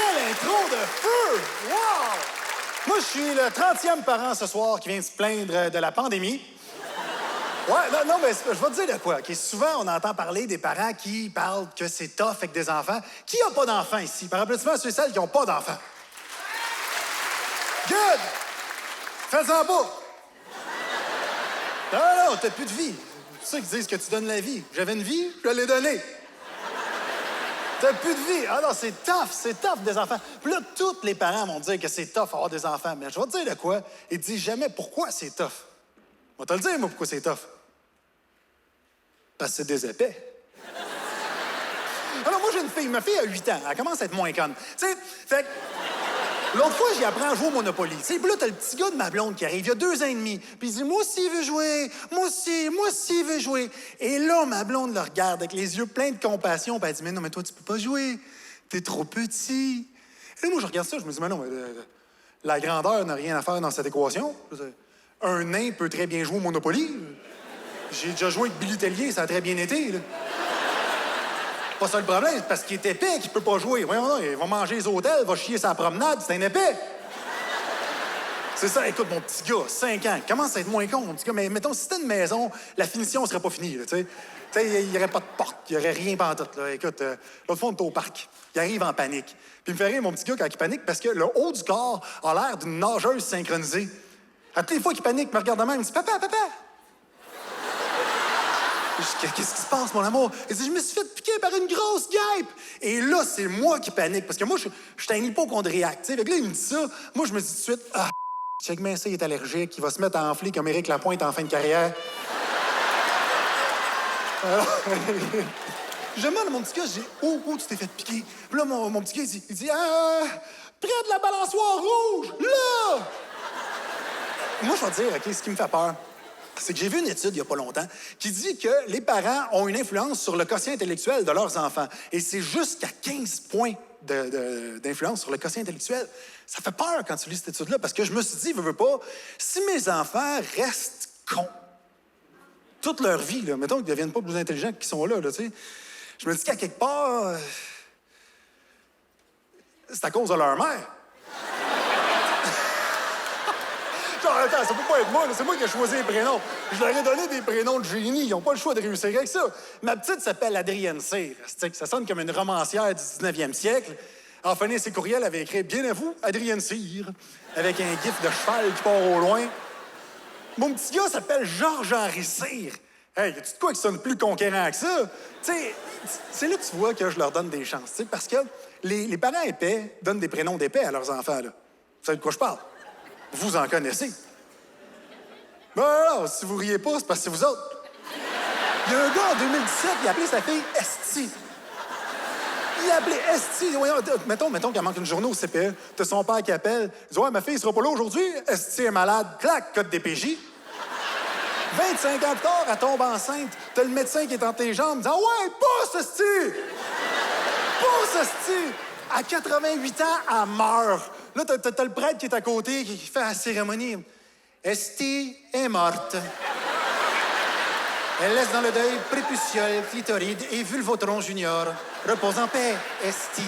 Quelle intro de feu! Wow! Moi, je suis le 30e parent ce soir qui vient se plaindre de la pandémie. Ouais, non, mais je vais te dire de quoi. Okay? Souvent, on entend parler des parents qui parlent que c'est tough avec des enfants. Qui n'a pas d'enfants ici? Par applaudissement à ceux et celles qui n'ont pas d'enfants. Good! Fais-en pas! Non, t'as plus de vie. C'est ça qu'ils disent que tu donnes la vie. J'avais une vie, je l'ai donnée. T'as plus de vie. Ah non, c'est tough des enfants. Puis là, tous les parents vont dire que c'est tough avoir des enfants. Mais je vais te dire de quoi. Ils te disent jamais pourquoi c'est tough. Je vais te le dire, moi, pourquoi c'est tough. Parce que c'est des épais. Alors, moi, j'ai une fille. Ma fille a 8 ans. Elle commence à être moins conne. Tu sais, fait que l'autre fois, j'y apprends à jouer au Monopoly. Tu sais, puis là, t'as le petit gars de ma blonde qui arrive, il y a 2 ans et demi. Puis il dit, moi aussi, il veut jouer. Moi aussi, il veut jouer. Et là, ma blonde le regarde avec les yeux pleins de compassion. Puis elle dit, mais non, mais toi, tu peux pas jouer. T'es trop petit. Et là, moi, je regarde ça, je me dis, mais non, la grandeur n'a rien à faire dans cette équation. Un nain peut très bien jouer au Monopoly. J'ai déjà joué avec Billy Tellier, ça a très bien été, là. Pas ça le problème, c'est parce qu'il est épais qu'il peut pas jouer. Voyons donc, il va manger les hôtels, il va chier sa promenade, c'est un épais. C'est ça, écoute, mon petit gars, 5 ans, commence à être moins con, mon petit gars. Mais mettons, si c'était une maison, la finition serait pas finie, là, tu sais. Tu sais, il n'y aurait pas de porte, il n'y aurait rien pantoute, là. Écoute, l'autre fois, on était au parc. Il arrive en panique. Puis il me fait rire, mon petit gars, quand il panique, parce que le haut du corps a l'air d'une nageuse synchronisée. À toutes les fois qu'il panique, il me regarde de même, il me dit « Papa! » Qu'est-ce qui se passe, mon amour? Il dit, je me suis fait piquer par une grosse guêpe. Et là, c'est moi qui panique. Parce que moi, je suis un hypochondriaque. Fait que là, il me dit ça. Moi, je me dis tout de suite, ah, check bien ça, il est allergique. Il va se mettre à enfler comme Éric Lapointe en fin de carrière. Alors, je demande à mon petit gars, je dis, oh, tu t'es fait piquer. Puis là, mon petit gars, il dit, près de la balançoire rouge, là! Moi, je vais te dire, OK, ce qui me fait peur, c'est que j'ai vu une étude il n'y a pas longtemps qui dit que les parents ont une influence sur le quotient intellectuel de leurs enfants. Et c'est jusqu'à 15 points d'influence sur le quotient intellectuel. Ça fait peur quand tu lis cette étude-là, parce que je me suis dit, veux pas, si mes enfants restent cons toute leur vie, là, mettons qu'ils ne deviennent pas plus intelligents qu'ils sont là, tu sais, je me dis qu'à quelque part, c'est à cause de leur mère. Non, attends, ça peut pas être moi, c'est moi qui ai choisi les prénoms. Je leur ai donné des prénoms de génie, ils n'ont pas le choix de réussir avec ça. Ma petite s'appelle Adrienne Cyr. Ça sonne comme une romancière du 19e siècle. En finir ses courriels, elle avait écrit « Bien à vous, Adrienne Cyr », avec un gif de cheval qui part au loin. Mon petit gars s'appelle Georges-Henri Cyr. Hey, y a-tu de quoi qui sonne plus conquérant que ça? Tu sais, c'est là que tu vois que je leur donne des chances, tu sais, parce que les parents épais donnent des prénoms d'épais à leurs enfants, là. Vous savez de quoi je parle? Vous en connaissez. Non, si vous riez pas, c'est parce que c'est vous autres. Il y a un gars en 2017, il a appelé sa fille Esti. Il a appelé Esti. Mettons qu'elle manque une journée au CPE. T'as son père qui appelle. Il dit, ouais, ma fille sera pas là aujourd'hui. Esti est malade. Clac, code DPJ. 25 ans plus tard, elle tombe enceinte. T'as le médecin qui est entre tes jambes disant, ouais, pousse, Esti! Pousse, Esti! À 88 ans, elle meurt. Là, t'as le prêtre qui est à côté, qui fait la cérémonie. Esti est morte. Elle laisse dans le deuil prépuciole, clitoride et vulvotron junior. Repose en paix, Esti.